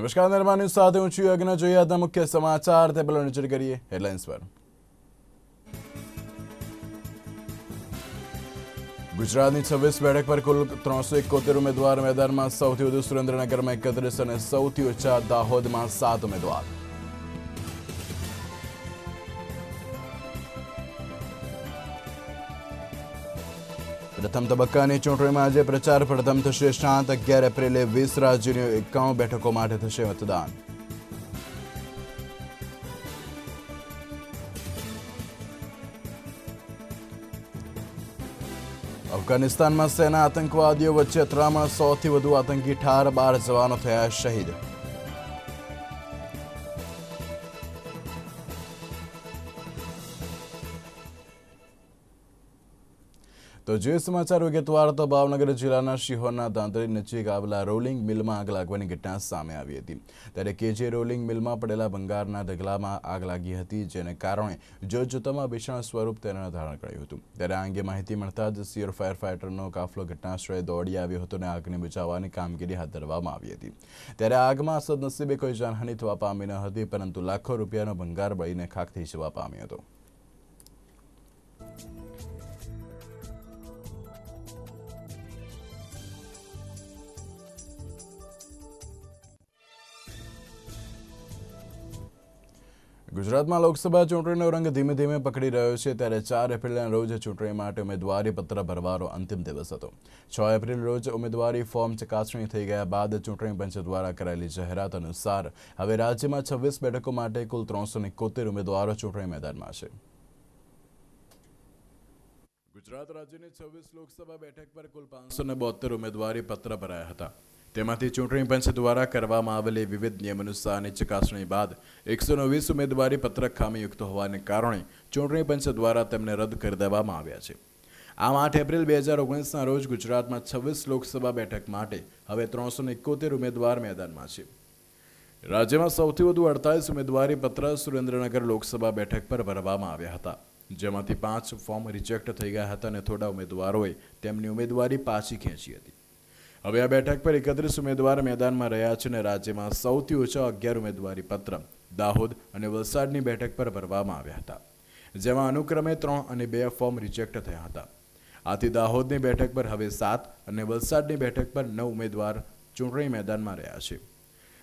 નમસ્કાર નિર્માણ ન્યૂઝ સાથે હું છું યજ્ઞ જોઈએ આજના મુખ્ય સમાચાર તે પહેલા નજર કરીએ હેડલાઇન્સ પર। ગુજરાતની 26 બેઠક પર કુલ 371 ઉમેદવાર મેદાનમાં સૌથી વધુ સુરેન્દ્રનગરમાં 31 અને સૌથી ઓછા દાહોદમાં 7 ઉમેદવાર। પ્રથમ તબક્કાની ચૂંટણીમાં આજે પ્રચાર પ્રથમ થશે શાંત। 11 એપ્રિલે 20 રાજ્યોની 51 બેઠકો માટે થશે મતદાન। અફઘાનિસ્તાનમાં સેના આતંકવાદીઓ વચ્ચે અથડામણ, 100થી વધુ આતંકી ઠાર, 12 જવાનો થયા શહીદ। તો જે સમાચાર વિગતવાર તો ભાવનગર જિલ્લાના શિહોરના ધાંધલી નજીક આવેલા રોલિંગ મિલમાં આગ લાગવાની ઘટના સામે આવી હતી। ત્યારે કેજે રોલિંગ મિલમાં પડેલા ભંગારના ઢગલામાં આગ લાગી હતી, જેને કારણે જોતજોતામાં ભીષણ સ્વરૂપ તેને ધારણ કર્યું હતું। ત્યારે આ અંગે માહિતી મળતા જ સિયોર ફાયર ફાઇટરનો કાફલો ઘટનાસ્થળે દોડી આવ્યો હતો અને આગને બચાવવાની કામગીરી હાથ ધરવામાં આવી હતી। ત્યારે આગમાં સદનસીબે કોઈ જાનહાનિ થવા પામી ન હતી, પરંતુ લાખો રૂપિયાનો ભંગાર બળીને ખાખ થઈ જવા પામ્યો હતો। ગુજરાતમાં લોકસભા ચૂંટણીનો રંગ ધીમે ધીમે પકડી રહ્યો છે। ત્યારે 4 એપ્રિલના રોજ ચૂંટણી માટે ઉમેદવારી પત્ર ભરવાનો અંતિમ દિવસ હતો। 6 એપ્રિલ રોજ ઉમેદવારી ફોર્મ ચકાસણી થઈ ગયા બાદ ચૂંટણી પંચ દ્વારા કરાયેલી જાહેરાત અનુસાર હવે રાજ્યમાં 26 બેઠકો માટે કુલ 371 ઉમેદવારો ચૂંટણી મેદાનમાં છે। ગુજરાત રાજ્યની 26 લોકસભા બેઠક પર કુલ 572 ઉમેદવારી પત્ર ભરાયા હતા। તેમાંથી ચૂંટણી પંચ દ્વારા કરવામાં આવેલી વિવિધ નિયમ અનુસારની ચકાસણી બાદ 129 ઉમેદવારી પત્રક ખામીયુક્ત હોવાને કારણે ચૂંટણી પંચ દ્વારા તેમને રદ કરી દેવામાં આવ્યા છે। આમ 8 એપ્રિલ 2019ના રોજ ગુજરાતમાં 26 લોકસભા બેઠક માટે હવે 371 ઉમેદવાર મેદાનમાં છે। રાજ્યમાં સૌથી વધુ 48 ઉમેદવારી પત્ર સુરેન્દ્રનગર લોકસભા બેઠક પર ભરવામાં આવ્યા હતા, જેમાંથી 5 ફોર્મ રિજેક્ટ થઈ ગયા હતા અને થોડા ઉમેદવારોએ તેમની ઉમેદવારી પાછી ખેંચી હતી। હવે આ બેઠક પર 31 ઉમેદવાર મેદાનમાં રહ્યા છે અને રાજ્યમાં સૌથી ઓછા 11 ઉમેદવારી પત્ર દાહોદ અને વલસાડની બેઠક પર ભરવામાં આવ્યા હતા, જેમાં અનુક્રમે 3 અને 2 ફોર્મ રિજેક્ટ થયા હતા। આથી દાહોદની બેઠક પર હવે 7 અને વલસાડની બેઠક પર 9 ઉમેદવાર ચૂંટણી મેદાનમાં રહ્યા છે।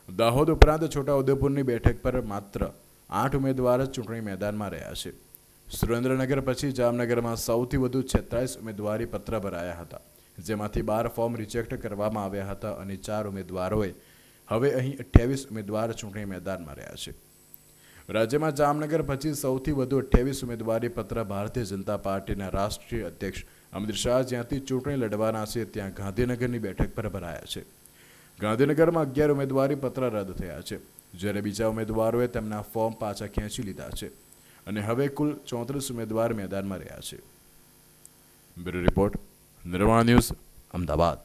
દાહોદ ઉપરાંત છોટાઉદેપુરની બેઠક પર માત્ર 8 ઉમેદવાર ચૂંટણી મેદાનમાં રહ્યા છે। સુરેન્દ્રનગર પછી જામનગરમાં સૌથી વધુ 46 ઉમેદવારી પત્ર ભરાયા હતા, જેમાંથી 12 ફોર્મ રિજેક્ટ કરવામાં આવ્યા હતા અને 4 ઉમેદવારોએ હવે અહીં 28 ઉમેદવાર ચૂંટણી મેદાનમાં રહ્યા છે। રાજ્યમાં જામનગર પછી સૌથી વધુ 28 ઉમેદવારી પત્ર ભારતીય જનતા પાર્ટીના રાષ્ટ્રીય અધ્યક્ષ અમિત શાહ જ્યાંથી ચૂંટણી લડવાના છે ત્યાં ગાંધીનગરની બેઠક પર ભરાયા છે। ગાંધીનગરમાં 11 ઉમેદવારી પત્ર રદ થયા છે, જ્યારે બીજા ઉમેદવારોએ તેમના ફોર્મ પાછા ખેંચી લીધા છે અને હવે કુલ 34 ઉમેદવાર મેદાનમાં રહ્યા છે। બ્યુરો રિપોર્ટ, નિર્માણ ન્યૂઝ, અમદાવાદ।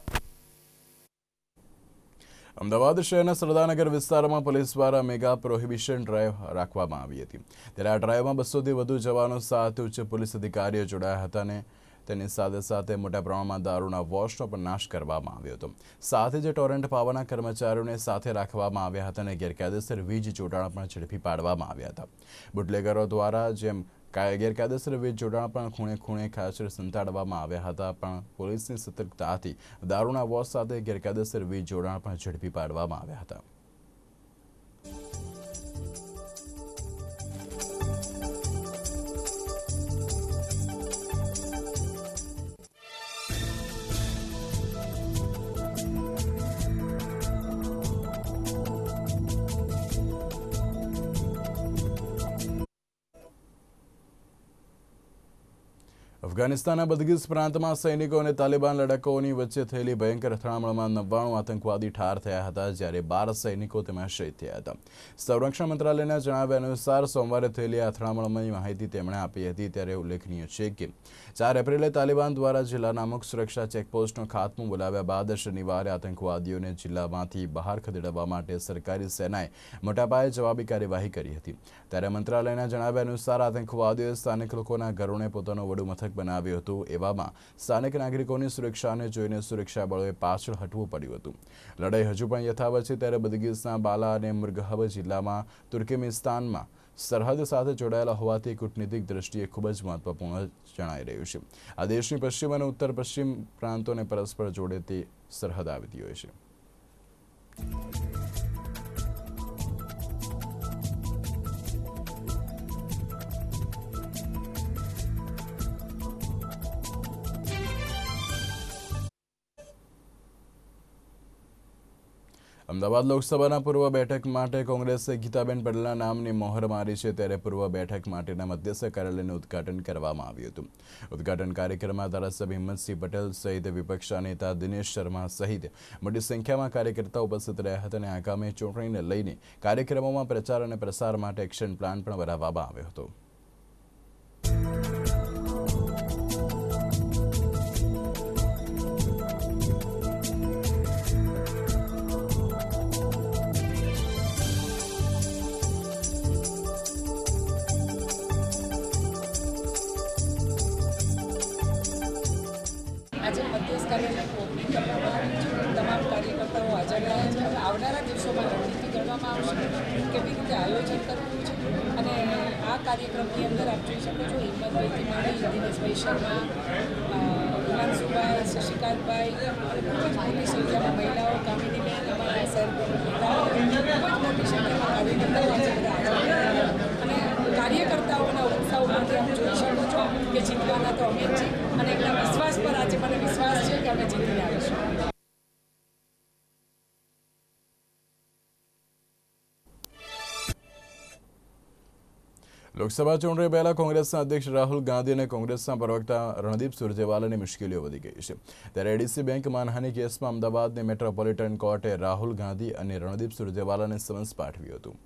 અમદાવાદ શહેરના સરદારનગર વિસ્તારમાં પોલીસ દ્વારા મેગા પ્રોહિબિશન ડ્રાઈવ રાખવામાં આવી હતી। ત્યારે આ ડ્રાઈવમાં 200થી વધુ જવાનો સાથે ઉચ્ચ પોલીસ અધિકારીઓ જોડાયા હતા અને તેની સાથે સાથે મોટા પ્રમાણમાં દારૂના વોશનો પણ નાશ કરવામાં આવ્યો હતો। સાથે જ ટોરન્ટ પાવાના કર્મચારીઓને સાથે રાખવામાં આવ્યા હતા અને ગેરકાયદેસર વીજ જોડાણ પણ ઝડપી પાડવામાં આવ્યા હતા। બુટલેગરો દ્વારા જેમ ગેરકાયદેસર વીજ જોડાણ પણ ખૂણે ખૂણે ખાસ સંતાડવામાં આવ્યા હતા, પણ પોલીસની સતર્કતાથી દારૂના વોશ સાથે ગેરકાયદેસર વીજ જોડાણ પણ ઝડપી પાડવામાં આવ્યા હતા। અફઘાનિસ્તાનના બદગીસ પ્રાંતમાં સૈનિકો અને તાલિબાન લડાકોની વચ્ચે થયેલી ભયંકર અથડામણમાં 99 આતંકવાદી ઠાર થયા હતા, જ્યારે 12 સૈનિકો તેમાં શહીદ થયા હતા। સંરક્ષણ મંત્રાલયના જણાવ્યા અનુસાર સોમવારે થયેલી અથડામણની માહિતી તેમણે આપી હતી। ત્યારે ઉલ્લેખનીય છે કે 4 એપ્રિલે તાલિબાન દ્વારા જિલ્લાના અમુક સુરક્ષા ચેકપોસ્ટનો ખાત્મો બોલાવ્યા બાદ શનિવારે આતંકવાદીઓને જિલ્લામાંથી બહાર ખદેડવા માટે સરકારી સેનાએ મોટા પાયે જવાબી કાર્યવાહી કરી હતી। ત્યારે મંત્રાલયના જણાવ્યા અનુસાર આતંકવાદીઓએ સ્થાનિક લોકોના ઘરોને પોતાનું વડું મથક ભયજનક બનાવ્યું હતું. એવામાં સ્થાનિક નાગરિકોની સુરક્ષાને જોઈને સુરક્ષા બળોએ પાછળ હટવું પડ્યું હતું. લડાઈ હજુ પણ યથાવત છે ત્યારે બદગીસના બાલા અને મુરગહબ જિલ્લામાં તુર્કમેનિસ્તાનમાં સરહદ સાથે જોડાયેલા હોવાથી કૂટનીતિક દ્રષ્ટિએ ખૂબ જ મહત્વપૂર્ણ જણાઈ રહ્યું છે. આ દેશની પશ્ચિમ અને ઉત્તર પશ્ચિમ પ્રાંતોને પરસ્પર જોડે તે સરહદ આવતી હોય છે. અમદાવાદ લોકસભાના પૂર્વ બેઠક માટે કોંગ્રેસે ગીતાબેન પટેલના નામની મહોર મારી છે ત્યારે પૂર્વ બેઠક માટેના મધ્યસ્થ કાર્યાલયનું ઉદ્ઘાટન કરવામાં આવ્યું હતું. ઉદ્ઘાટન કાર્યક્રમમાં ધારાસભ્ય હિંમતસિંહ પટેલ સહિત વિપક્ષના નેતા દિનેશ શર્મા સહિત મોટી સંખ્યામાં કાર્યકર્તાઓ ઉપસ્થિત રહ્યા હતા અને આગામી ચૂંટણીને લઈને કાર્યક્રમોમાં પ્રચાર અને પ્રસાર માટે એક્શન પ્લાન પણ બનાવવામાં આવ્યો હતો. આજે મધ્યસ્થ કાર્યાલયનું ઓપનિંગ કરવામાં આવ્યું છે. તમામ કાર્યકર્તાઓ હાજર રહ્યા છે. હવે આવનારા દિવસોમાં રણનીતિ ઘડવામાં આવશે, કેવી રીતે આયોજન કરવું છે. અને આ કાર્યક્રમની અંદર આપ જોઈ શકો છો હિંમતભાઈથી માંડી દિનેશભાઈ શર્મા, હિમાંશુભાઈ, શશિકાંતભાઈ અને ખૂબ જ મોટી સંખ્યામાં મહિલાઓ, કામિનીબેન, અમારા શહેર ખૂબ જ મોટી સંખ્યામાં કાર્યકર્તાઓ આજે બધા હાજર રહ્યા અને કાર્યકર્તાઓના ઉત્સાહ ઉપરથી આપ જોઈ શકો છો કે જીતવાના તો અમે જ છીએ અને એકદમ વિશ્વાસ પર આજે મને વિશ્વાસ છે કે અમે જીતીને આવીશું. લોકસભા ચૂંટણી પહેલા કોંગ્રેસના અધ્યક્ષ રાહુલ ગાંધી અને કોંગ્રેસના પ્રવક્તા રણદીપ સુરજેવાલાની મુશ્કેલીઓ વધી ગઈ છે. ત્યારે એડીસી બેંક માનહાનિ કેસમાં અમદાવાદની મેટ્રોપોલિટન કોર્ટે રાહુલ ગાંધી અને રણદીપ સુરજેવાલાને સમન્સ પાઠવ્યું હતું.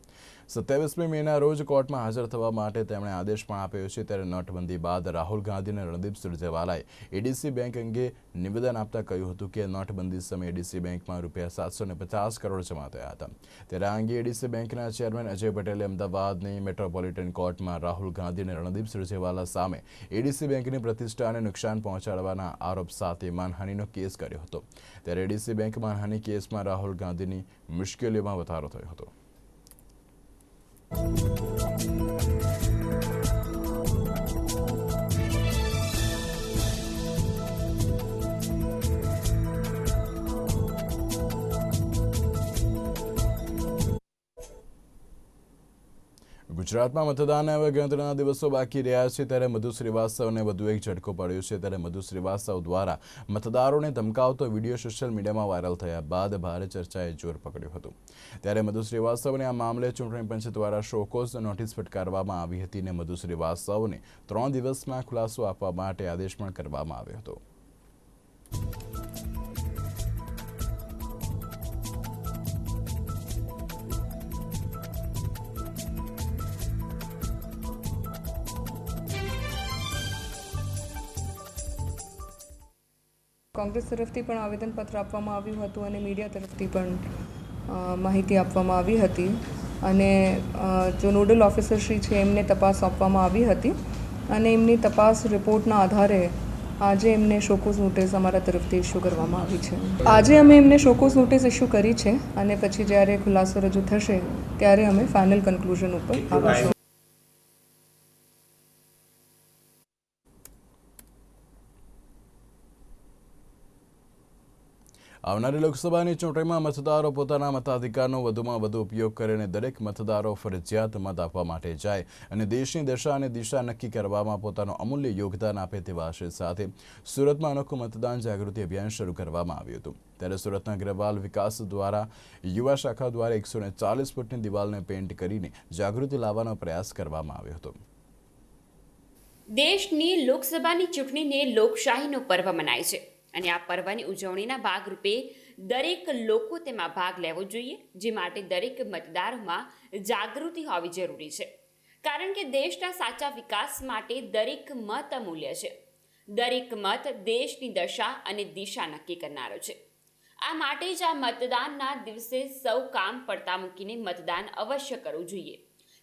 27મી મેના રોજ કોર્ટમાં હાજર થવા માટે તેમણે આદેશ પણ આપ્યો છે. ત્યારે નોટબંધી બાદ રાહુલ ગાંધી અને રણદીપ સુરજેવાલાએ એડીસી બેંક અંગે નિવેદન આપતા કહ્યું હતું કે નોટબંધી સમયે એડીસી બેંકમાં રૂપિયા 750 કરોડ જમા થયા હતા. ત્યારે આ અંગે એડીસી બેંકના ચેરમેન અજય પટેલે અમદાવાદની મેટ્રોપોલિટન કોર્ટમાં રાહુલ ગાંધી અને રણદીપ સુરજેવાલા સામે એડીસી બેંકની પ્રતિષ્ઠાને નુકસાન પહોંચાડવાના આરોપ સાથે માનહાનિનો કેસ કર્યો હતો. ત્યારે એડીસી બેંક માનહાનિ કેસમાં રાહુલ ગાંધીની મુશ્કેલીઓમાં વધારો થયો હતો. ગુજરાતમાં મતદાન હવે ગણતરીના દિવસો બાકી રહ્યા છે ત્યારે મધુ શ્રીવાસ્તવને વધુ એક ઝટકો પડ્યો છે. ત્યારે મધુ શ્રીવાસ્તવ દ્વારા મતદારોને ધમકાવતો વિડીયો સોશિયલ મીડિયામાં વાયરલ થયા બાદ ભારે ચર્ચાએ જોર પકડ્યું હતું. ત્યારે મધુ શ્રીવાસ્તવને આ મામલે ચૂંટણી પંચ દ્વારા શોકોઝ નોટિસ ફટકારવામાં આવી હતી અને મધુ શ્રીવાસ્તવને 3 દિવસમાં ખુલાસો આપવા માટે આદેશ પણ કરવામાં આવ્યો હતો. કોંગ્રેસ તરફથી પણ આવેદનપત્ર આપવામાં આવ્યું હતું અને મીડિયા તરફથી પણ માહિતી આપવામાં આવી હતી અને જો નોડલ ઓફિસર શ્રી છે એમને તપાસ આપવામાં આવી હતી અને એમની તપાસ રિપોર્ટના આધારે આજે એમને શોકોઝ નોટિસ અમારા તરફથી ઇસ્યુ કરવામાં આવી છે. આજે અમે એમને શોકોઝ નોટિસ ઇસ્યુ કરી છે અને પછી જ્યારે ખુલાસો રજૂ થશે ત્યારે અમે ફાઇનલ કન્ક્લુઝન ઉપર આવીશું. આવનારી લોકસભાની ચૂંટણીમાં મતદારો પોતાના મતાધિકારનો વધુમાં વધુ ઉપયોગ કરે અને દરેક મતદારો ફરજિયાત મત આપવા માટે જાય અને દેશની દશા અને દિશા નક્કી કરવામાં પોતાનું અમૂલ્ય યોગદાન આપે તેવા આશય સાથે સુરતમાં અનોખું મતદાન જાગૃતિ અભિયાન શરૂ કરવામાં આવ્યું હતું. ત્યારે સુરતના અગ્રવાલ વિકાસ દ્વારા યુવા શાખા દ્વારા 140 ફૂટની દિવાલને પેઇન્ટ કરીને જાગૃતિ લાવવાનો પ્રયાસ કરવામાં આવ્યો હતો. દેશની લોકસભાની ચૂંટણીને લોકશાહીનો પર્વ મનાય છે અને આ પર્વની ઉજવણીના ભાગરૂપે દરેક લોકો તેમાં ભાગ લેવો જોઈએ, જે માટે દરેક મતદારોમાં જાગૃતિ હોવી જરૂરી છે. કારણ કે દેશના સાચા વિકાસ માટે દરેક મત અમૂલ્ય છે. દરેક મત દેશની દશા અને દિશા નક્કી કરનારો છે. આ માટે જ આ મતદાનના દિવસે સૌ કામ પડતા મૂકીને મતદાન અવશ્ય કરવું જોઈએ.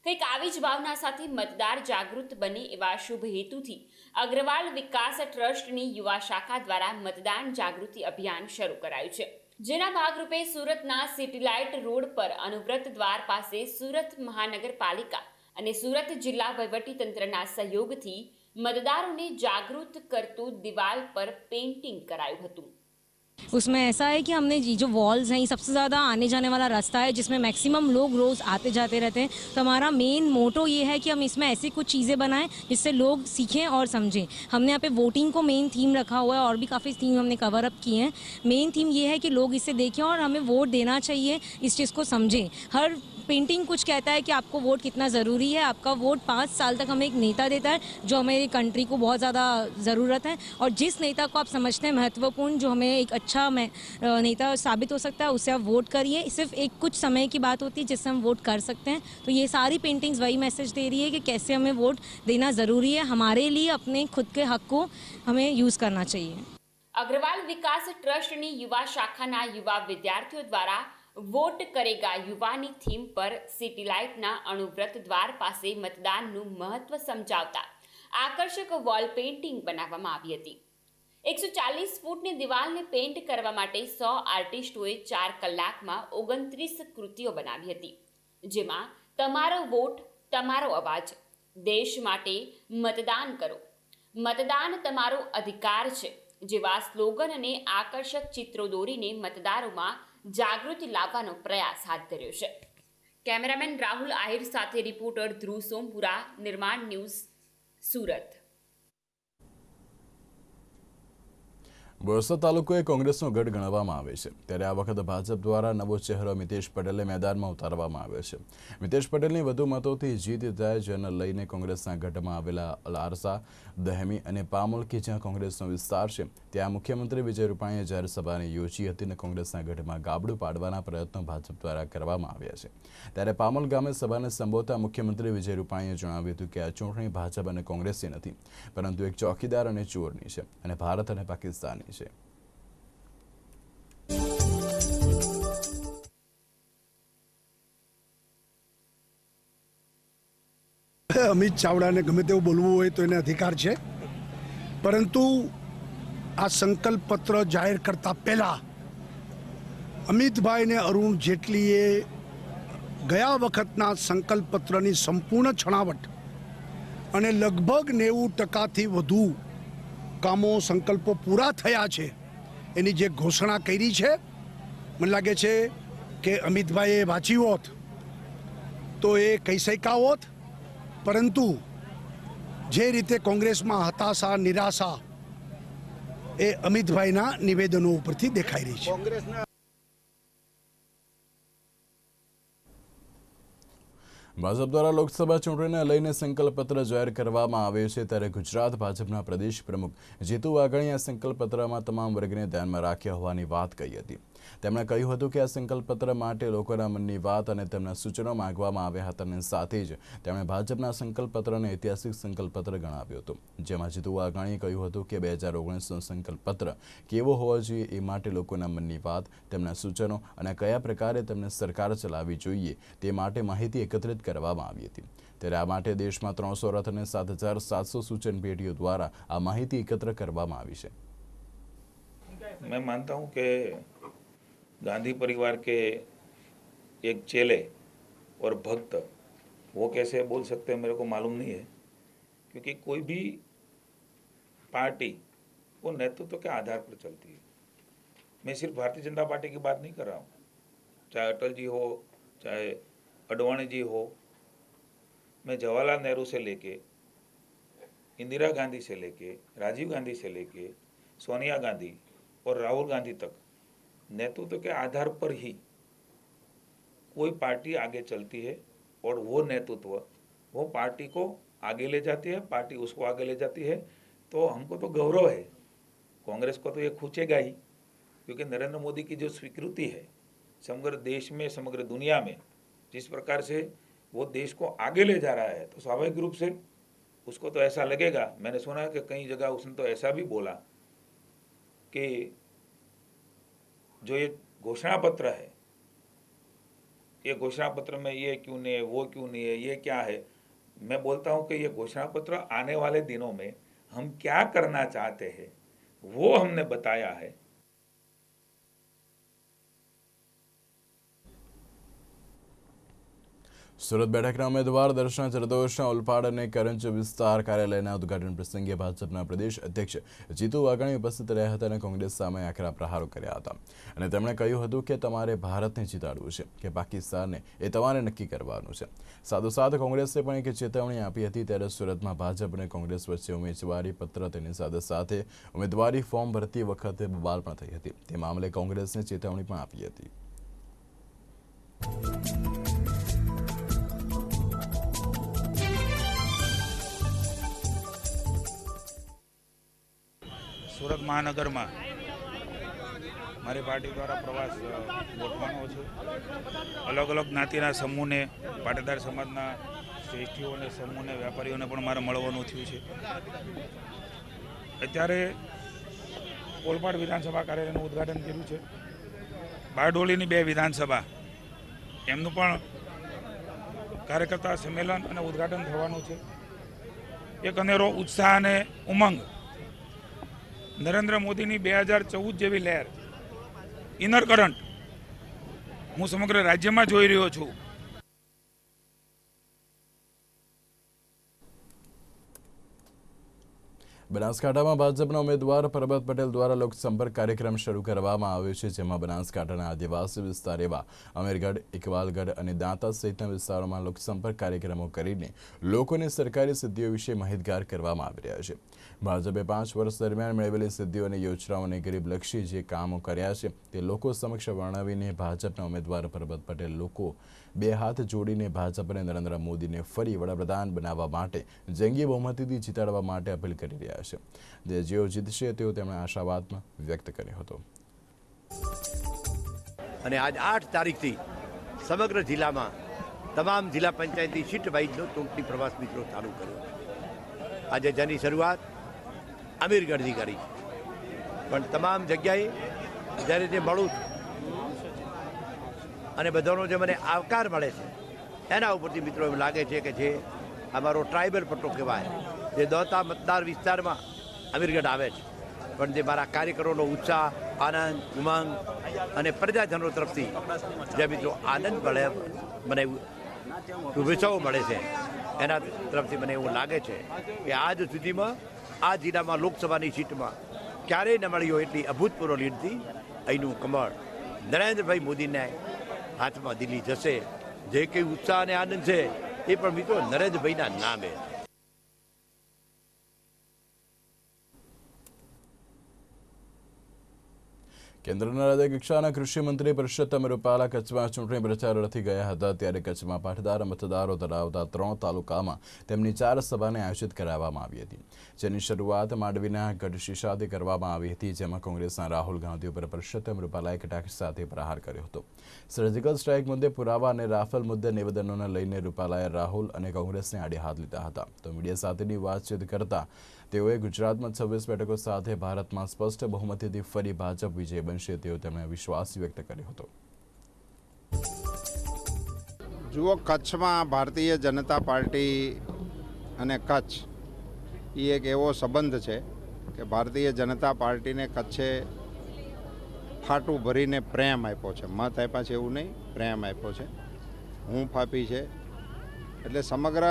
કંઈક આવી જ ભાવના સાથે મતદાર જાગૃત બને એવા શુભ હેતુથી અગ્રવાલ વિકાસ ટ્રસ્ટની યુવા શાખા દ્વારા મતદાન જાગૃતિ અભિયાન શરૂ કરાયું છે, જેના ભાગરૂપે સુરતના સિટીલાઇટ રોડ પર અનુવ્રત દ્વાર પાસે સુરત મહાનગરપાલિકા અને સુરત જિલ્લા વહીવટીતંત્રના સહયોગથી મતદારોને જાગૃત કરતું દિવાલ પર પેઇન્ટિંગ કરાયું હતું। उसमें ऐसा है कि हमने जो वॉल्स हैं, ये सबसे ज़्यादा आने जाने वाला रास्ता है जिसमें मैक्सिमम लोग रोज़ आते जाते रहते हैं। तो हमारा मेन मोटो ये है कि हम इसमें ऐसी कुछ चीज़ें बनाएं जिससे लोग सीखें और समझें। हमने यहाँ पे वोटिंग को मेन थीम रखा हुआ है और भी काफ़ी थीम हमने कवर अप किए हैं। मेन थीम ये है कि लोग इसे देखें और हमें वोट देना चाहिए, इस चीज़ को समझें। हर पेंटिंग कुछ कहता है कि आपको वोट कितना ज़रूरी है। आपका वोट 5 साल तक हमें एक नेता देता है जो हमारी कंट्री को बहुत ज़्यादा ज़रूरत है, और जिस नेता को आप समझते हैं महत्वपूर्ण, जो हमें एक अच्छा नेता साबित हो सकता है, उससे आप वोट करिए। सिर्फ एक कुछ समय की बात होती है जिससे हम वोट कर सकते हैं। तो ये सारी पेंटिंग्स वही मैसेज दे रही है कि कैसे हमें वोट देना ज़रूरी है। हमारे लिए अपने खुद के हक को हमें यूज़ करना चाहिए। અગ્રવાલ વિકાસ ટ્રસ્ટની યુવા શાખાના યુવા વિદ્યાર્થીઓ દ્વારા વોટ કરેગા યુવાની થીમ પર સિટી લાઇટના અણુવ્રત દ્વાર પાસે મતદાનનું મહત્વ સમજાવતા આકર્ષક વોલ પેઇન્ટિંગ બનાવવામાં આવી હતી। 140 ફૂટની દિવાલને પેઇન્ટ કરવા માટે 100 આર્ટિસ્ટોએ 4 કલાકમાં 29 કૃતિઓ બનાવી હતી, જેમાં તમારો વોટ તમારો અવાજ, દેશ માટે મતદાન કરો, મતદાન તમારો અધિકાર છે જેવા સ્લોગન અને આકર્ષક ચિત્રો દોરીને મતદારોમાં જાગૃતિ લાવવાનો પ્રયાસ હાથ ધર્યો છે। કેમેરામેન રાહુલ આહિર સાથે રિપોર્ટર ધ્રુવ સોમપુરા, નિર્માણ ન્યૂઝ, સુરત। બોરસદ તાલુકો એ કોંગ્રેસનો ગઢ ગણવામાં આવે છે, ત્યારે આ વખતે ભાજપ દ્વારા નવો ચહેરો મિતેશ પટેલને મેદાનમાં ઉતારવામાં આવ્યો છે। મિતેશ પટેલની વધુ મતોથી જીત થાય, જેને લઈને કોંગ્રેસના ગઢમાં આવેલા અલારસા, દહેમી અને પામોલ કે જ્યાં કોંગ્રેસનો વિસ્તાર છે, ત્યાં મુખ્યમંત્રી વિજય રૂપાણીએ જાહેર સભાને યોજી હતી અને કોંગ્રેસના ગઢમાં ગાબડું પાડવાના પ્રયત્નો ભાજપ દ્વારા કરવામાં આવ્યા છે। ત્યારે પામોલ ગામે સભાને સંબોધતા મુખ્યમંત્રી વિજય રૂપાણીએ જણાવ્યું હતું કે આ ચૂંટણી ભાજપ અને કોંગ્રેસની નથી, પરંતુ એક ચોકીદાર અને ચોરની છે અને ભારત અને પાકિસ્તાનની છે। અમિત ચાવડાને ગમે તેવું બોલવું હોય તો એને અધિકાર છે, પરંતુ આ સંકલ્પ પત્ર જાહેર કરતા પહેલા અમિતભાઈ ને અરુણ જેટલીએ ગયા વખતના સંકલ્પ પત્રની સંપૂર્ણ છણાવટ અને લગભગ 90% વધુ કામો સંકલ્પો પૂરા થયા છે એની જે ઘોષણા કરી છે, મને લાગે છે કે અમિતભાઈએ વાંચી હોત તો એ કહી શક્યા હોત, પરંતુ જે રીતે કોંગ્રેસમાં હતાશા, નિરાશા એ અમિતભાઈના નિવેદનો ઉપરથી દેખાઈ રહી છે। ભાજપ દ્વારા લોકસભા ચૂંટણીને લઈને સંકલ્પપત્ર જાહેર કરવામાં આવે છે, ત્યારે ગુજરાત ભાજપના પ્રદેશ પ્રમુખ જીતુ વાઘાણીએ આ સંકલ્પપત્રમાં તમામ વર્ગને ધ્યાનમાં રાખ્યા હોવાની વાત કહી હતી। તેમણે કહ્યું હતું કે આ સંકલ્પપત્ર માટે લોકોના મનની વાત અને તેમના સૂચનો માંગવામાં આવ્યા હતા, અને સાથે જ તેમણે ભાજપના સંકલ્પપત્રને ઐતિહાસિક સંકલ્પપત્ર ગણાવ્યું હતું, જેમાં જીતુ વાઘાણીએ કહ્યું હતું કે 2019નો સંકલ્પપત્ર કેવો હોવો જોઈએ એ માટે લોકોના મનની વાત, તેમના સૂચનો અને કયા પ્રકારે તેમને સરકાર ચલાવવી જોઈએ તે માટે માહિતી એકત્રિત કરવામાં આવી હતી। ત્યારે આ માટે દેશમાં 300 રથ અને 7,700 સૂચન પેટીઓ દ્વારા આ માહિતી એકત્ર કરવામાં આવી છે। मैं मानता हूं कि गांधी परिवार के एक चेले और भक्त वो कैसे बोल सकते हैं मेरे को मालूम नहीं है, क्योंकि कोई भी पार्टी वो नेतृत्व के आधार पर चलती है। मैं सिर्फ भारतीय जनता पार्टी की बात नहीं कर रहा हूँ, चाहे अटल जी हो, चाहे अडवाणी जी हो, मैं जवाहरलाल नेहरू से लेके इंदिरा गांधी से लेके राजीव गांधी से लेके सोनिया गांधी और राहुल गांधी तक नेतृत्व के आधार पर ही कोई पार्टी आगे चलती है, और वो नेतृत्व वो पार्टी को आगे ले जाती है, पार्टी उसको आगे ले जाती है। तो हमको तो गौरव है, कांग्रेस को तो ये खूचेगा ही, क्योंकि नरेंद्र मोदी की जो स्वीकृति है समग्र देश में, समग्र दुनिया में, जिस प्रकार से वो देश को आगे ले जा रहा है, तो स्वाभाविक रूप से उसको तो ऐसा लगेगा। मैंने सुना कि कई जगह उसने तो ऐसा भी बोला कि जो ये घोषणा पत्र है ये घोषणा पत्र में ये क्यों नहीं है, वो क्यों नहीं है, ये क्या है। मैं बोलता हूँ कि ये घोषणा पत्र आने वाले दिनों में हम क्या करना चाहते हैं वो हमने बताया है। સુરત બેઠકના ઉમેદવાર દર્શના જરદોશના ઓલપાડ અને કરંજ વિસ્તાર કાર્યાલયના ઉદ્ઘાટન પ્રસંગે ભાજપના પ્રદેશ અધ્યક્ષ જીતુ વાઘાણી ઉપસ્થિત રહ્યા હતા અને કોંગ્રેસ સામે આકરા પ્રહારો કર્યા હતા અને તેમણે કહ્યું હતું કે તમારે ભારતને જીતાડવું છે કે પાકિસ્તાનને એ તમારે નક્કી કરવાનું છે। સાથોસાથ કોંગ્રેસે પણ એક ચેતવણી આપી હતી। ત્યારે સુરતમાં ભાજપ અને કોંગ્રેસ વચ્ચે ઉમેદવારી પત્ર તેની સાથે ઉમેદવારી ફોર્મ ભરતી વખતે બબાલ પણ થઈ હતી। તે મામલે કોંગ્રેસને ચેતવણી પણ આપી હતી। સુરત મહાનગરમાં મારી પાર્ટી દ્વારા પ્રવાસ ગોઠવવાનો છે। અલગ અલગ જ્ઞાતિના સમૂહને, પાટીદાર સમાજના શ્રેષ્ઠીઓને, સમૂહને, વેપારીઓને પણ મારે મળવાનું થયું છે। અત્યારે ઓલપાડ વિધાનસભા કાર્યાલયનું ઉદ્ઘાટન કર્યું છે। બારડોલીની 2 વિધાનસભા એમનું પણ કાર્યકર્તા સંમેલન અને ઉદ્ઘાટન થવાનું છે। એક અનેરો ઉત્સાહ અને ઉમંગ નરેન્દ્ર મોદીની 2014 જેવી લહેર, ઇનર કરંટ હું સમગ્ર રાજ્યમાં જોઈ રહ્યો છું। બનાસકાંઠામાં ભાજપના ઉમેદવાર પરબત પટેલ દ્વારા લોકસંપર્ક કાર્યક્રમ શરૂ કરવામાં આવ્યો છે, જેમાં બનાસકાંઠાના આદિવાસી વિસ્તાર એવા અમીરગઢ, ઇકબાલગઢ અને દાંતા સહિતના વિસ્તારોમાં લોકસંપર્ક કાર્યક્રમો કરીને લોકોને સરકારી સિદ્ધિઓ વિશે માહિતગાર કરવામાં આવી રહ્યા છે। ભાજપે 5 વર્ષ દરમિયાન મેળવેલી સિદ્ધિઓ અને યોજનાઓને ગરીબલક્ષી જે કામો કર્યા છે તે લોકો સમક્ષ વર્ણવીને ભાજપના ઉમેદવાર પરબત પટેલ લોકો 2 હાથ જોડીને ભાજપ અને નરેન્દ્ર મોદીને ફરી વડાપ્રધાન બનાવવા માટે જંગી બહુમતીથી જીતાડવા માટે અપીલ કરી રહ્યા છે। જેઓ જીતશે તેઓ તેમણે આશાવાદમાં વ્યક્ત કર્યો હતો। અને આજ 8 તારીખથી સમગ્ર જિલ્લામાં તમામ જિલ્લા પંચાયતની સીટ વાઇઝનો ચૂંટણી પ્રવાસ મિત્રો ચાલુ કર્યો। આજે જેની શરૂઆત અમીરગઢથી કરી, પણ તમામ જગ્યાએ જ્યારે જે મળું છું અને બધાનો જે મને આવકાર મળે છે એના ઉપરથી મિત્રો એમ લાગે છે કે જે અમારો ટ્રાઇબલ પટ્ટો કહેવાય, જે દોતા મતદાર વિસ્તારમાં અમીરગઢ આવે છે, પણ જે મારા કાર્યકરોનો ઉત્સાહ, આનંદ, ઉમંગ અને પ્રજાજનો તરફથી જે મિત્રો આનંદ મળે, મને શુભેચ્છાઓ મળે છે, એના તરફથી મને એવું લાગે છે કે આજ સુધીમાં આ જિલ્લામાં લોકસભાની સીટમાં ક્યારેય ન મળી હોય એટલી અભૂતપૂર્વ લીડથી અહીંનું કમળ નરેન્દ્રભાઈ મોદીને હાથમાં દિલ્હી જશે। જે કંઈ ઉત્સાહ અને આનંદ છે એ પણ મિત્રો નરેન્દ્રભાઈના નામે। કેન્દ્રના રાજ્ય કક્ષાના કૃષિ મંત્રી પરસોત્તમ રૂપાલા કચ્છમાં ચૂંટણી પ્રચાર અર્થે ગયા હતા। ત્યારે કચ્છમાં પાટીદાર મતદારો ધરાવતા 3 તાલુકામાં તેમની 4 સભાને આયોજિત કરવામાં આવી હતી, જેની શરૂઆત માંડવીના ગઢશીશાથી કરવામાં આવી હતી, જેમાં કોંગ્રેસના રાહુલ ગાંધી ઉપર પરસોત્તમ રૂપાલાએ કટાક્ષ સાથે પ્રહાર કર્યો હતો। સર્જિકલ સ્ટ્રાઇક મુદ્દે પુરાવા અને રાફેલ મુદ્દે નિવેદનોને લઈને રૂપાલાએ રાહુલ અને કોંગ્રેસને આડે હાથ લીધા હતા। તો મીડિયા સાથેની વાતચીત કરતા તેઓએ ગુજરાતમાં 26 બેઠકો સાથે ભારતમાં સ્પષ્ટ બહુમતીથી ફરી ભાજપ વિજય બનશે તેવો તેમણે વિશ્વાસ વ્યક્ત કર્યો હતો। જુઓ, કચ્છમાં ભારતીય જનતા પાર્ટી અને કચ્છ એ એક એવો સંબંધ છે કે ભારતીય જનતા પાર્ટીને કચ્છે ફાટું ભરીને પ્રેમ આપ્યો છે, મત આપ્યા છે એવું નહીં, પ્રેમ આપ્યો છે, હૂંફ આપી છે। એટલે સમગ્ર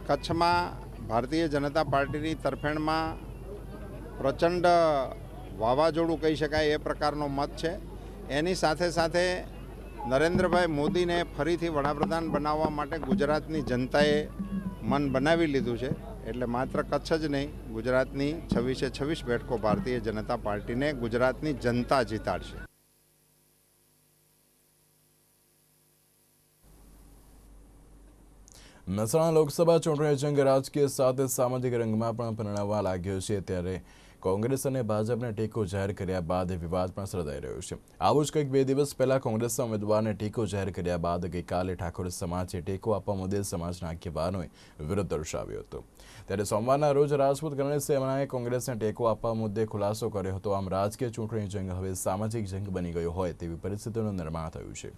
કચ્છમાં ભારતીય જનતા પાર્ટીની તરફેણમાં પ્રચંડ વાવાઝોડું કહી શકાય એ પ્રકારનો મત છે। એની સાથે સાથે નરેન્દ્રભાઈ મોદીને ફરીથી વડાપ્રધાન બનાવવા માટે ગુજરાતની જનતાએ મન બનાવી લીધું છે। એટલે માત્ર કચ્છ જ નહીં, ગુજરાતની 26 બેઠકો ભારતીય જનતા પાર્ટીને ગુજરાતની જનતા જીતાડશે। મહેસાણા લોકસભા ચૂંટણી જંગ રાજકીય સાથે સામાજિક રંગમાં પણ પરિણમવા લાગ્યો છે। ત્યારે કોંગ્રેસ અને ભાજપને ટેકો જાહેર કર્યા બાદ વિવાદ પણ સર્જાઈ રહ્યો છે। આવું જ કંઈક 2 દિવસ પહેલા કોંગ્રેસના ઉમેદવારને ટેકો જાહેર કર્યા બાદ ગઈકાલે ઠાકોર સમાજે ટેકો આપવા મુદ્દે સમાજના આગેવાનોએ વિરોધ દર્શાવ્યો હતો। ત્યારે સોમવારના રોજ રાજપૂત ગણેશ સેનાએ કોંગ્રેસને ટેકો આપવા મુદ્દે ખુલાસો કર્યો હતો। આમ રાજકીય ચૂંટણી જંગ હવે સામાજિક જંગ બની ગયો હોય તેવી પરિસ્થિતિનું નિર્માણ થયું છે।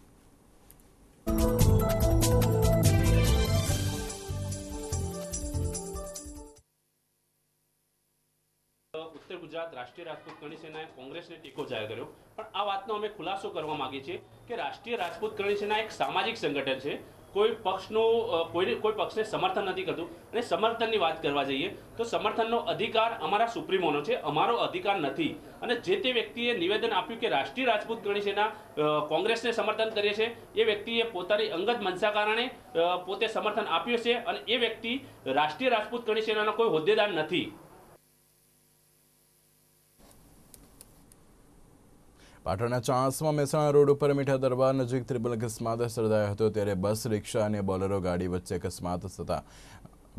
ઉત્તર ગુજરાત રાષ્ટ્રીય રાજપૂત કરણી સેનાએ કોંગ્રેસને ટેકો જાહેર કર્યો, પણ આ વાતનો અમે ખુલાસો કરવા માંગીએ છીએ કે રાષ્ટ્રીય રાજપૂત કરણી સેના એક સામાજિક સંગઠન છે. કોઈ પક્ષને સમર્થન નથી કરતું. અને સમર્થનની વાત કરવા જઈએ તો સમર્થનનો અધિકાર અમારા સુપ્રીમોનો છે, અમારો અધિકાર નથી. અને જે તે વ્યક્તિએ નિવેદન આપ્યું કે રાષ્ટ્રીય રાજપૂત કરણી સેના કોંગ્રેસને સમર્થન કરે છે, એ વ્યક્તિએ પોતાની અંગત મનસા કારણે પોતે સમર્થન આપ્યું છે, અને એ વ્યક્તિ રાષ્ટ્રીય રાજપૂત કરણી સેનાનો કોઈ હોદ્દેદાર નથી. પાટણના ચાણસ્મા મહેસાણા રોડ ઉપર મીઠા દરબાર નજીક ત્રિપલ અકસ્માત સર્જાયો હતો, ત્યારે બસ, રિક્ષા અને બોલેરો ગાડી વચ્ચે અકસ્માત થતાં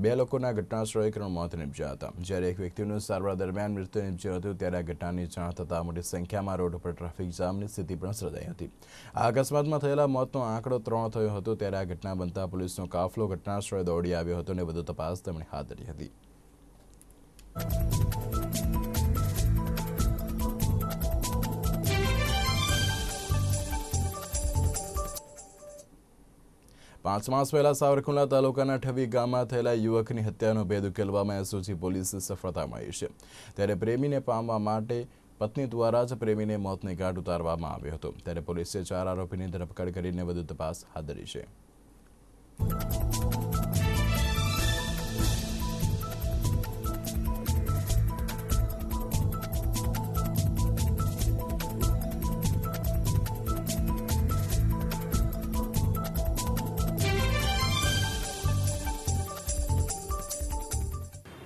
2 લોકોના ઘટના સ્થળે કરુણ મોત નીપજ્યા હતા. જ્યારે એક વ્યક્તિનું સારવાર દરમિયાન મૃત્યુ નીપજ્યું હતું, ત્યારે આ ઘટનાની જાણ થતાં મોટી સંખ્યામાં રોડ પર ટ્રાફિક જામની સ્થિતિ પણ સર્જાઈ હતી. આ અકસ્માતમાં થયેલા મોતનો આંકડો 3 થયો હતો, ત્યારે આ ઘટના બનતા પોલીસનો કાફલો ઘટના સ્થળે દોડી આવ્યો હતો અને વધુ તપાસ તેમણે હાથ ધરી હતી. પાંચ માસ પહેલા સાવરકુંડલા તાલુકાના ઠવી ગામમાં થયેલા યુવકની હત્યાનો ભેદ ઉકેલવામાં એસઓજી પોલીસને સફળતા મળી છે. ત્યારે પ્રેમીને પામવા માટે પત્ની દ્વારા જ પ્રેમીને મોતને ઘાટ ઉતારવામાં આવ્યો હતો. ત્યારે પોલીસે 4 આરોપીની ધરપકડ કરીને વધુ તપાસ હાથ ધરી છે.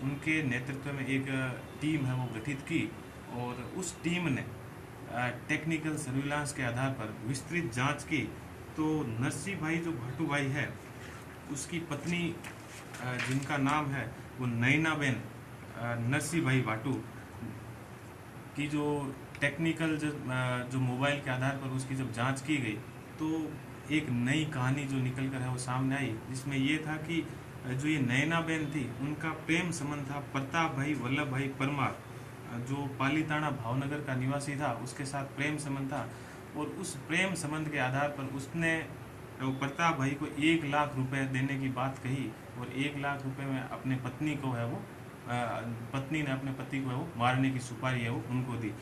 उनके नेतृत्व में एक टीम है वो गठित की और उस टीम ने टेक्निकल सर्विलांस के आधार पर विस्तृत जांच की तो नरसिंह भाई जो भाटू भाई है उसकी पत्नी जिनका नाम है वो नैनाबेन नरसिंह भाई भाटू की जो टेक्निकल जो मोबाइल के आधार पर उसकी जब जांच की गई तो एक नई कहानी जो निकल कर है वो सामने आई, जिसमें ये था कि जो ये नैनाबेन थी उनका प्रेम संबंध था प्रताप भाई वल्लभ भाई परमार जो पालीताना भावनगर का निवासी था, उसके साथ प्रेम संबंध था. और उस प्रेम संबंध के आधार पर उसने प्रताप भाई को 1 लाख रुपए देने की बात कही और 1 लाख रुपए में अपने पत्नी को है वो पत्नी ने अपने पति को है वो मारने की सुपारी है वो उनको दी.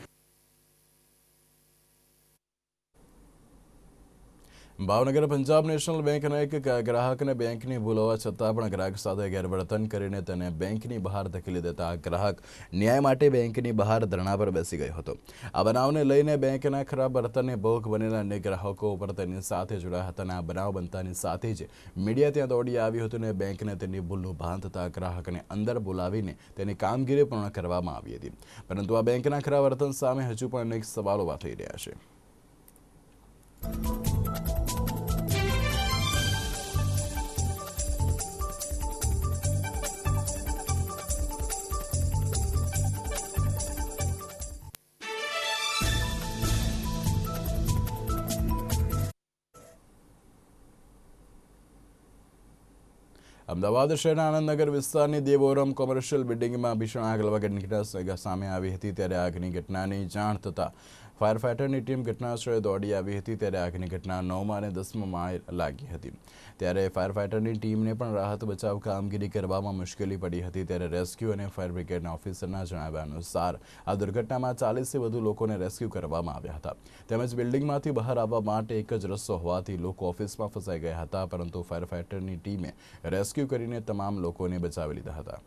ભાવનગર પંજાબ નેશનલ બેંકના એક ગ્રાહકને બેંકની ભૂલ હોવા છતાં પણ ગ્રાહક સાથે ગેરવર્તન કરીને તેને બેંકની બહાર ધકેલી દેતા ગ્રાહક ન્યાય માટે બેંકની બહાર ધરણા પર બેસી ગયો હતો. આ બનાવને લઈને બેંકના ખરાબ વર્તનને ભોગ બનેલા અનેક ગ્રાહકો પર તેની સાથે જોડાયા હતા અને આ બનાવ બનતાની સાથે જ મીડિયા ત્યાં દોડી આવ્યું હતું અને બેંકને તેની ભૂલનું ભાન થતાં ગ્રાહકને અંદર બોલાવીને તેની કામગીરી પૂર્ણ કરવામાં આવી હતી. પરંતુ આ બેંકના ખરાબ વર્તન સામે હજુ પણ અનેક સવાલો ઊભા થઈ રહ્યા છે. અમદાવાદ શહેરના આનંદનગર વિસ્તારની દેવોરમ કોમર્શિયલ બિલ્ડિંગમાં ભીષણ આગ લાગવાની ઘટના સામે આવી હતી. ત્યારે આગની ઘટનાની જાણ થતાં ફાયર ફાઇટરની ટીમ ઘટના સ્થળે દોડી આવી હતી. ત્યારે આગની ઘટના 9મા અને 10મા માળે લાગી હતી. ત્યારે ફાયર ફાઇટરની ટીમને પણ રાહત બચાવ કામગીરી કરવામાં મુશ્કેલી પડી હતી. ત્યારે રેસ્ક્યુ અને ફાયર બ્રિગેડના ઓફિસરના જણાવ્યા અનુસાર આ દુર્ઘટનામાં 40થી વધુ લોકોને રેસ્ક્યુ કરવામાં આવ્યા હતા. તેમજ બિલ્ડિંગમાંથી બહાર આવવા માટે એક જ રસ્તો હોવાથી લોકો ઓફિસમાં ફસાઈ ગયા હતા, પરંતુ ફાયર ફાઇટરની ટીમે રેસ્ક્યુ કરીને તમામ લોકોને બચાવી લીધા હતા.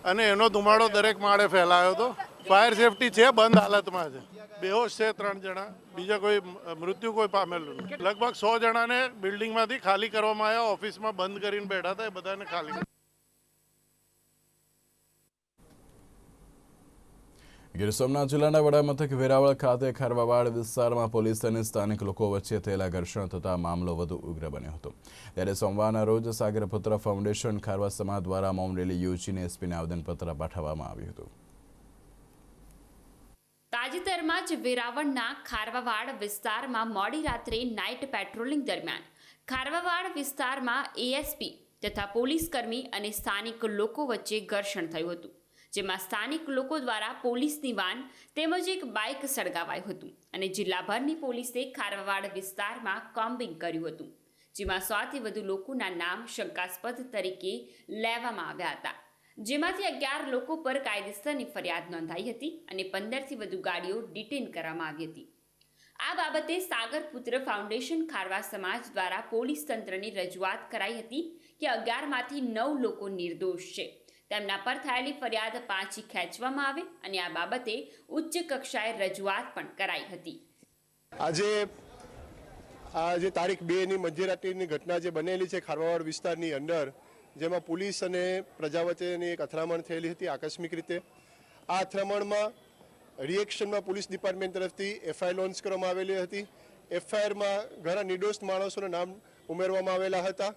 અને એનો ધુમાડો દરેક માળે ફેલાયો હતો. ફાયર સેફટી છે, બંધ હાલતમાં છે. બેહોશ છે 3 જણા, બીજા કોઈ મૃત્યુ કોઈ પામેલું નથી. લગભગ 100 જણાને બિલ્ડિંગમાંથી ખાલી કરવામાં આવ્યા. ઓફિસમાં બંધ કરીને બેઠા હતા, એ બધાને ખાલી. ગીર સોમનાથ જિલ્લાના વડા મથક વેરાવળ ખાતે ખારવાવાડ વિસ્તારમાં પોલીસ અને સ્થાનિક લોકો વચ્ચે થયેલા ઘર્ષણ થતા મામલો વધુ ઉગ્ર બન્યો હતો. ત્યારે સોમવારના રોજ સાગરપુત્ર ફાઉન્ડેશન ખારવા સમાજ દ્વારા મૌન રેલી યોજીને એસપીને આવેદનપત્ર પાઠવવામાં આવ્યું હતું. તાજેતરમાં જ વેરાવળના ખારવાવાડ વિસ્તારમાં મોડી રાત્રે નાઇટ પેટ્રોલિંગ દરમિયાન ખારવાવાડ વિસ્તારમાં એએસપી તથા પોલીસ કર્મી અને સ્થાનિક લોકો વચ્ચે ઘર્ષણ થયું હતું, જેમાં સ્થાનિક લોકો દ્વારા પોલીસની વાન તેમજ એક બાઇક સળગાવાયું હતું અને જિલ્લાભરની પોલીસે ખારવાવાડ વિસ્તારમાં કોમ્બિંગ કર્યું હતું, જેમાં 100થી વધુ લોકોના નામ શંકાસ્પદ તરીકે લેવામાં આવ્યા હતા, જેમાંથી 11 લોકો પર કાયદેસરની ફરિયાદ નોંધાઈ હતી અને 15થી વધુ ગાડીઓ ડિટેન કરવામાં આવી હતી. આ બાબતે સાગરપુત્ર ફાઉન્ડેશન ખારવા સમાજ દ્વારા પોલીસ તંત્રની રજૂઆત કરાઈ હતી કે 11માંથી 9 લોકો નિર્દોષ છે. તેમના પર થયેલી ફરિયાદ પાછી ખેંચવામાં આવે અને આ બાબતે ઉચ્ચ કક્ષાએ રજૂઆત પણ કરાઈ હતી. આજે તારીખ 2ની મધ્યરાત્રિની ઘટના જે બનેલી છે ખારવાવાડ વિસ્તારની અંદર, જેમાં પોલીસ અને પ્રજા વચ્ચેની એક અથડામણ થયેલી હતી આકસ્મિક રીતે. આ અથડામણમાં રિએક્શનમાં પોલીસ ડિપાર્ટમેન્ટ તરફથી એફઆઈઆર લોન્ચ કરવામાં આવેલી હતી. એફઆઈઆરમાં ઘણા નિર્દોષ માણસોના નામ ઉમેરવામાં આવેલા હતા.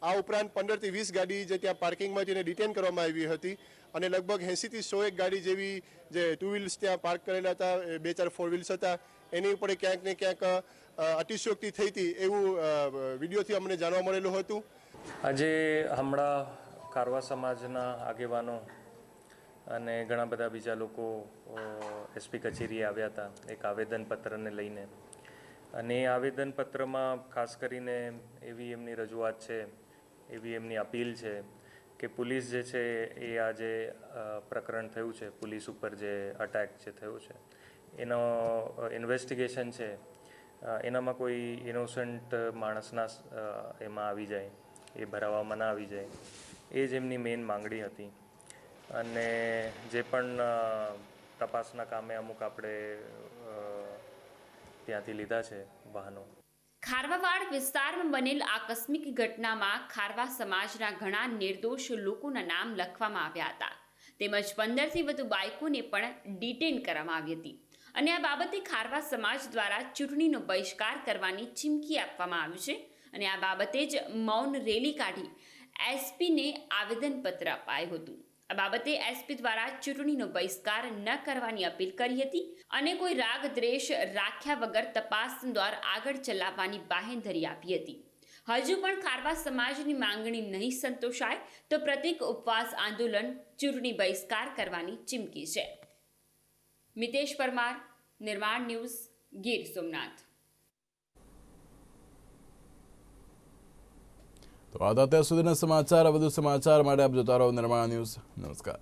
આ ઉપરાંત 15થી 20 ગાડી જે ત્યાં પાર્કિંગમાં જઈને ડિટેન કરવામાં આવી હતી અને લગભગ 80થી 100 ગાડી જેવી જે 2 વ્હીલ્સ ત્યાં પાર્ક કરેલા હતા, 2-4 4 વ્હીલ્સ હતા, એની ઉપર ક્યાંક ને ક્યાંક અતિશયોક્તિ થઈ હતી એવું વિડીયોથી અમને જાણવા મળેલું હતું. આજે હમણાં ખારવા સમાજના આગેવાનો અને ઘણા બધા બીજા લોકો એસપી કચેરીએ આવ્યા હતા એક આવેદનપત્રને લઈને, અને એ આવેદનપત્રમાં ખાસ કરીને એવી એમની રજૂઆત છે, એવી એમની અપીલ છે કે પોલીસ જે છે એ આ જે પ્રકરણ થયું છે, પોલીસ ઉપર જે અટેક જે થયું છે એનો ઇન્વેસ્ટિગેશન છે, એનામાં કોઈ ઇનોસન્ટ માણસના એમાં આવી જાય, એ ભરાવામાં ના આવી જાય, એ જ એમની મેઇન માંગણી હતી. અને જે પણ તપાસના કામે અમુક આપણે ત્યાંથી લીધા છે વાહનો. ખારવાવાડ વિસ્તારમાં બનેલ આકસ્મિક ઘટનામાં ખારવા સમાજના ઘણા નિર્દોષ લોકોના નામ લખવામાં આવ્યા હતા, તેમજ 15થી વધુ બાઇકોને પણ ડિટેન કરવામાં આવી હતી અને આ બાબતે ખારવા સમાજ દ્વારા ચૂંટણીનો બહિષ્કાર કરવાની ચીમકી આપવામાં આવી છે અને આ બાબતે જ મૌન રેલી કાઢી એસપીને આવેદનપત્ર અપાયું હતું. આ બાબતે એસપી દ્વારા ચૂંટણીનો બહિષ્કાર ન કરવાની અપીલ કરી હતી અને કોઈ રાગ દ્વેષ રાખ્યા વગર તપાસ દ્વારા આગળ ચલાવવાની બાહેંધરી આપી હતી. હજુ પણ ખારવા સમાજની માંગણી નહીં સંતોષાય તો પ્રતિક ઉપવાસ આંદોલન, ચૂંટણી બહિષ્કાર કરવાની ચીમકી છે. મિતેશ પરમાર, નિર્માણ ન્યૂઝ, ગીર સોમનાથ. તો આ હતા અત્યાર સુધીના સમાચાર. વધુ સમાચાર માટે આપ જોતા રહો નિર્માણ ન્યૂઝ. નમસ્કાર.